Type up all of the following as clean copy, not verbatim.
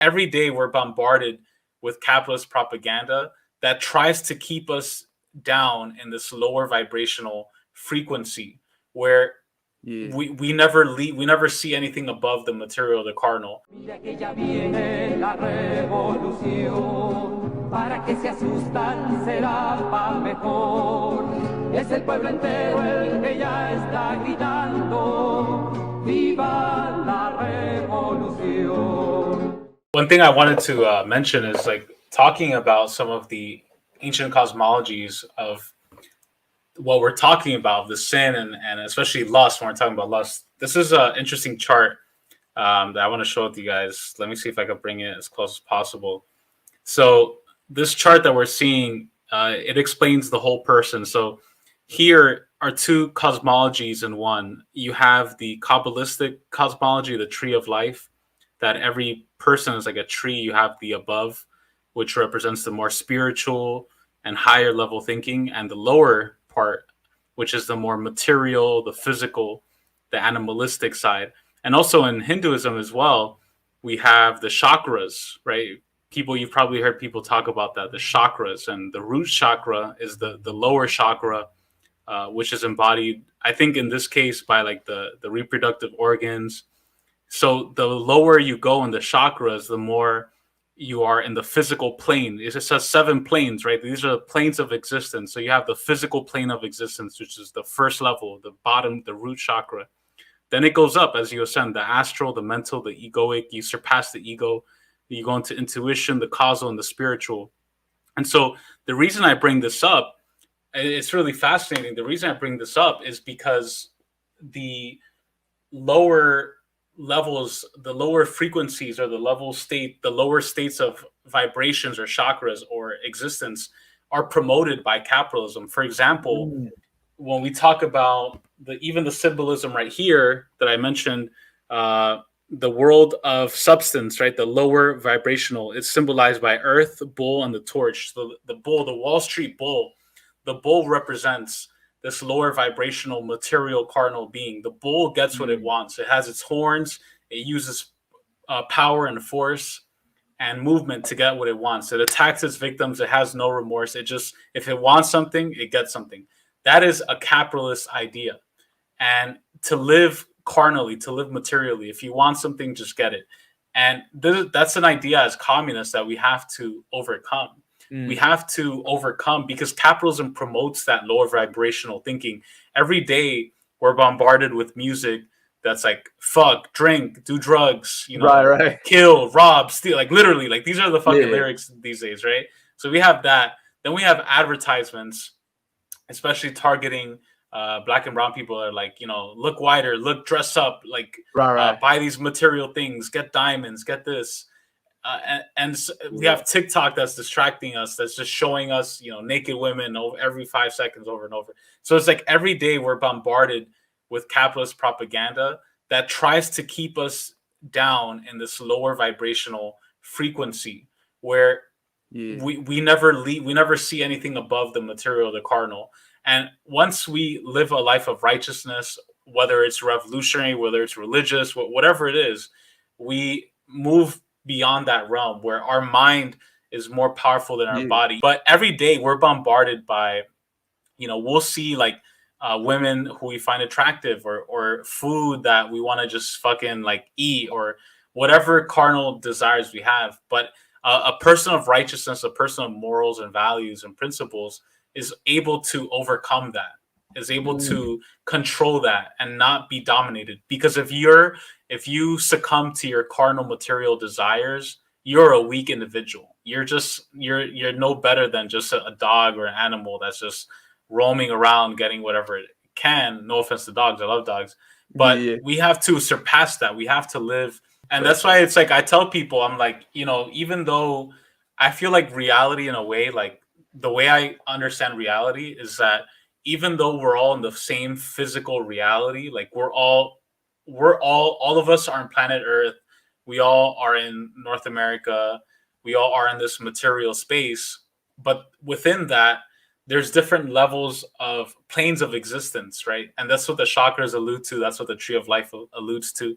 every day we're bombarded with capitalist propaganda that tries to keep us down in this lower vibrational frequency where we never leave, we never see anything above the material, the carnal. Para que se asustan será pa' mejor. Es el pueblo entero el que ya está gritando. Viva la revolución. One thing I wanted to mention is like talking about some of the ancient cosmologies of what we're talking about, the sin and especially lust. When we're talking about lust, this is an interesting chart that I want to show it to you guys. Let me see if I can bring it as close as possible. So this chart that we're seeing, it explains the whole person. So here are two cosmologies in one. You have the Kabbalistic cosmology, the tree of life, that every person is like a tree. You have the above, which represents the more spiritual and higher level thinking, and the lower part, which is the more material, the physical, the animalistic side. And also in Hinduism as well, we have the chakras, right? You've probably heard people talk about that, the chakras, and the root chakra is the lower chakra, which is embodied, I think in this case, by like the reproductive organs. So the lower you go in the chakras, the more you are in the physical plane. It says 7 planes, right? These are the planes of existence. So you have the physical plane of existence, which is the first level, the bottom, the root chakra. Then it goes up as you ascend, the astral, the mental, the egoic. You surpass the ego. You go into intuition, the causal, and the spiritual. And so the reason I bring this up, it's really fascinating. The reason I bring this up is because the lower levels, the lower frequencies, or the lower states of vibrations or chakras or existence are promoted by capitalism. For example, when we talk about even the symbolism right here that I mentioned, the world of substance, right? The lower vibrational, it's symbolized by Earth, bull, and the torch. So the bull, the Wall Street bull, the bull represents this lower vibrational material carnal being. The bull gets what it wants. It has its horns. It uses power and force and movement to get what it wants. It attacks its victims. It has no remorse. It just, if it wants something, it gets something. That is a capitalist idea. And to live carnally, to live materially, if you want something, just get it. And that's an idea as communists that we have to overcome. We have to overcome because capitalism promotes that lower vibrational thinking. Every day we're bombarded with music that's like fuck, drink, do drugs, right. Kill, rob, steal, like literally, like these are the fucking lyrics these days, right? So we have that. Then we have advertisements, especially targeting black and brown people, are like, look whiter, look, dress up, like buy these material things, get diamonds, get this. And so we have TikTok that's distracting us, that's just showing us, naked women every 5 seconds over and over. So it's like every day we're bombarded with capitalist propaganda that tries to keep us down in this lower vibrational frequency where we never leave, we never see anything above the material, the carnal. And once we live a life of righteousness, whether it's revolutionary, whether it's religious, whatever it is, we move beyond that realm where our mind is more powerful than our body. But every day we're bombarded by, we'll see like women who we find attractive or food that we want to just fucking like eat or whatever carnal desires we have. But a person of righteousness, a person of morals and values and principles is able to overcome that, is able to control that and not be dominated. Because if you succumb to your carnal material desires, you're a weak individual. You're no better than just a dog or an animal that's just roaming around getting whatever it can. No offense to dogs, I love dogs, but we have to surpass that. We have to live. And that's why it's like I tell people, I'm like, even though I feel like reality in a way, like the way I understand reality is that even though we're all in the same physical reality, like all of us are on planet Earth. We all are in North America. We all are in this material space. But within that, there's different levels of planes of existence, right? And that's what the chakras allude to. That's what the tree of life alludes to.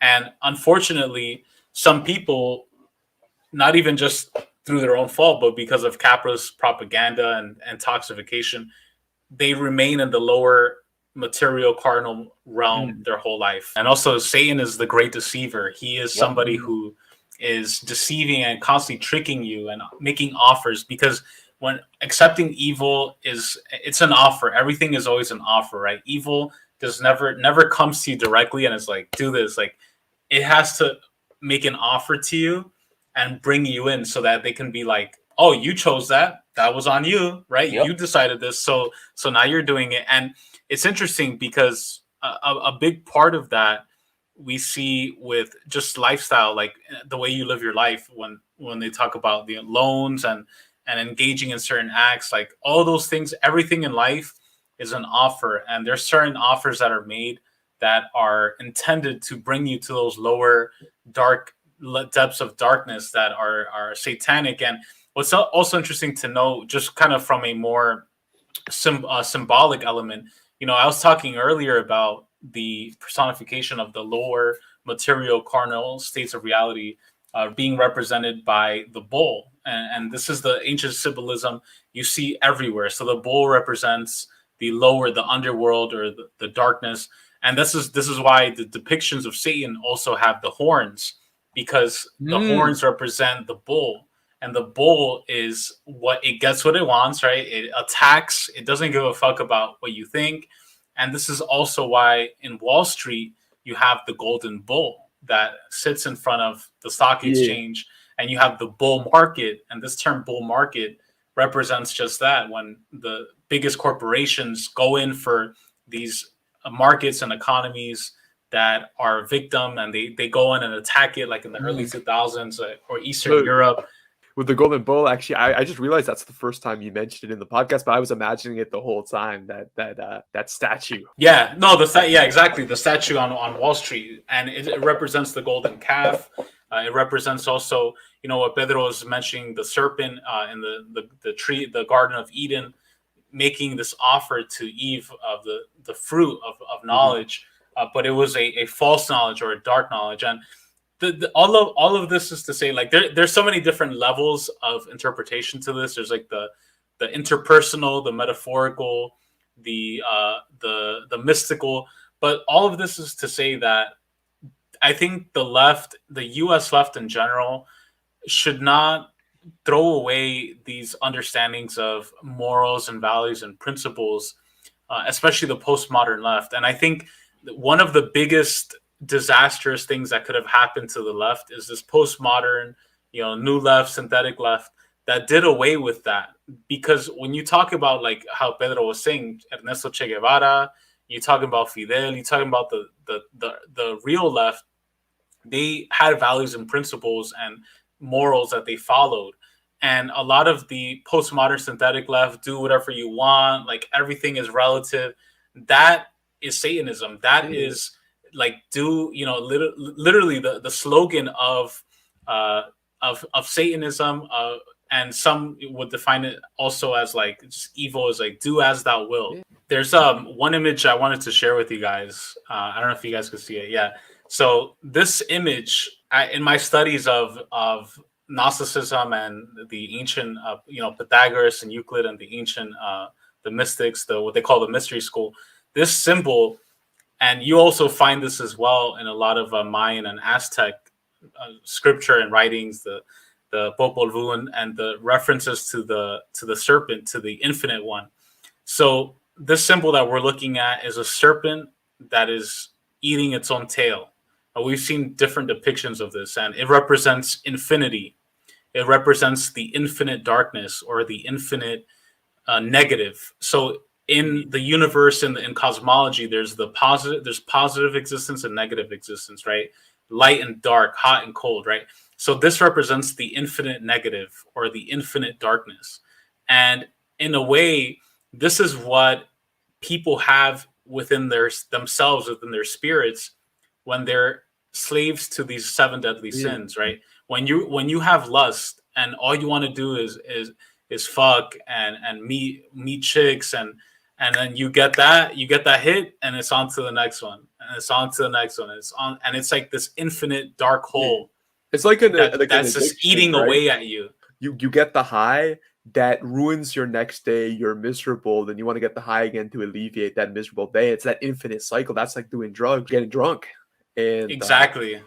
And unfortunately, some people not even just through their own fault, but because of capitalist propaganda and toxification, they remain in the lower material carnal realm their whole life. And also, Satan is the great deceiver. He is somebody who is deceiving and constantly tricking you and making offers, because when accepting evil it's an offer. Everything is always an offer, right? Evil does never comes to you directly and it's like, do this. Like, it has to make an offer to you and bring you in so that they can be like, oh, you chose that. That was on you, right? Yep. You decided this. So now you're doing it. And it's interesting because a big part of that we see with just lifestyle, like the way you live your life when they talk about the loans and engaging in certain acts, like all those things, everything in life is an offer. And there's certain offers that are made that are intended to bring you to those lower dark depths of darkness that are satanic. And what's also interesting to know, just kind of from a more symbolic element, I was talking earlier about the personification of the lower material carnal states of reality being represented by the bull. And this is the ancient symbolism you see everywhere. So the bull represents the lower, the underworld, or the darkness. And this is why the depictions of Satan also have the horns, because the horns represent the bull. And the bull is what it gets what it wants, right? It attacks. It doesn't give a fuck about what you think. And this is also why in Wall Street, you have the golden bull that sits in front of the stock exchange, and you have the bull market. And this term bull market represents just that, when the biggest corporations go in for these markets and economies that are victim, and they go in and attack it, like in the early 2000s or Eastern Europe. With the golden bull, actually, I just realized that's the first time you mentioned it in the podcast, but I was imagining it the whole time, that statue. Yeah, no, exactly, the statue on Wall Street, and it represents the golden calf. It represents also, what Pedro was mentioning, the serpent in the tree, the Garden of Eden, making this offer to Eve of the fruit of knowledge, but it was a false knowledge or a dark knowledge. And all of this is to say, like, there's so many different levels of interpretation to this. There's like the interpersonal, the metaphorical, the mystical, but all of this is to say that I think the left, the U.S. left in general, should not throw away these understandings of morals and values and principles, especially the postmodern left. And I think one of the biggest disastrous things that could have happened to the left is this postmodern, new left, synthetic left, that did away with that. Because when you talk about, like how Pedro was saying, Ernesto Che Guevara, you talking about Fidel, you talking about the real left, they had values and principles and morals that they followed. And a lot of the postmodern synthetic left, do whatever you want, like everything is relative. That is Satanism. That is like, literally the slogan of Satanism. And some would define it also as like just evil, is like, do as thou wilt. Yeah. There's one image I wanted to share with you guys. I don't know if you guys could see it. Yeah. So this image, in my studies of Gnosticism and the ancient, Pythagoras and Euclid and the ancient, the mystics, what they call the mystery school, this symbol, and you also find this as well in a lot of Mayan and Aztec scripture and writings, the Popol Vuh and the references to the serpent, to the infinite one. So this symbol that we're looking at is a serpent that is eating its own tail. We've seen different depictions of this, and it represents infinity. It represents the infinite darkness, or the infinite negative. So in the universe, in cosmology, there's positive existence and negative existence, right? Light and dark, hot and cold, right? So this represents the infinite negative, or the infinite darkness. And in a way, this is what people have within themselves, within their spirits, when they're slaves to these 7 deadly sins, right? When you have lust and all you want to do is fuck and meet chicks, and then you get that hit, and it's on to the next one, and it's on to the next one, and it's like this infinite dark hole It's like an that's just addiction, eating right? away at you. You get the high that ruins your next day. You're miserable, then you want to get the high again to alleviate that miserable day. It's that infinite cycle. That's like doing drugs, getting drunk, and Exactly.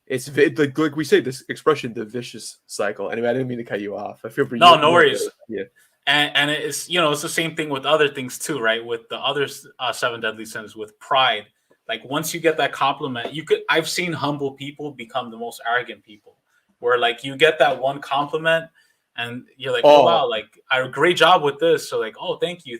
it's like we say this expression, the vicious cycle. Anyway, I didn't mean to cut you off. I feel for No, you. no worries. Yeah. And it's, you know, it's the same thing with other things too, right? With the other seven deadly sins, with pride. Like once you get that compliment, I've seen humble people become the most arrogant people, where like you get that one compliment and you're like, oh Oh, wow, like I a great job with this. So like, oh thank you,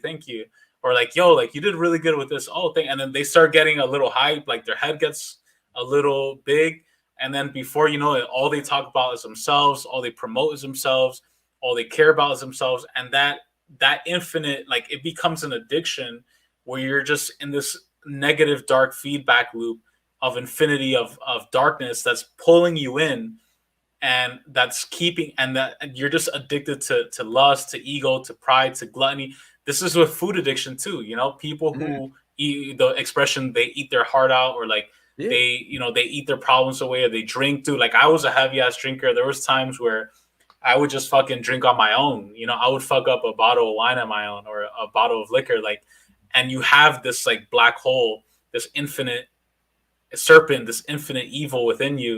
or like, yo, like you did really good with this. Oh thank, and then they start getting a little hype, like their head gets a little big, and then before you know it, all they talk about is themselves, all they promote is themselves, all they care about is themselves, and that infinite, like it becomes an addiction where you're just in this negative dark feedback loop of infinity of darkness that's pulling you in, and that's keeping, and that and you're just addicted to lust, to ego, to pride, to gluttony. This is with food addiction too, you know, people mhm. who eat, the expression, they eat their heart out, or like Yeah. they, you know, they eat their problems away, or they drink too. Like I was a heavy ass drinker. There was times where I would just fucking drink on my own. You know, I would fuck up a bottle of wine on my own, or a bottle of liquor. Like, and you have this like black hole, this infinite serpent, this infinite evil within you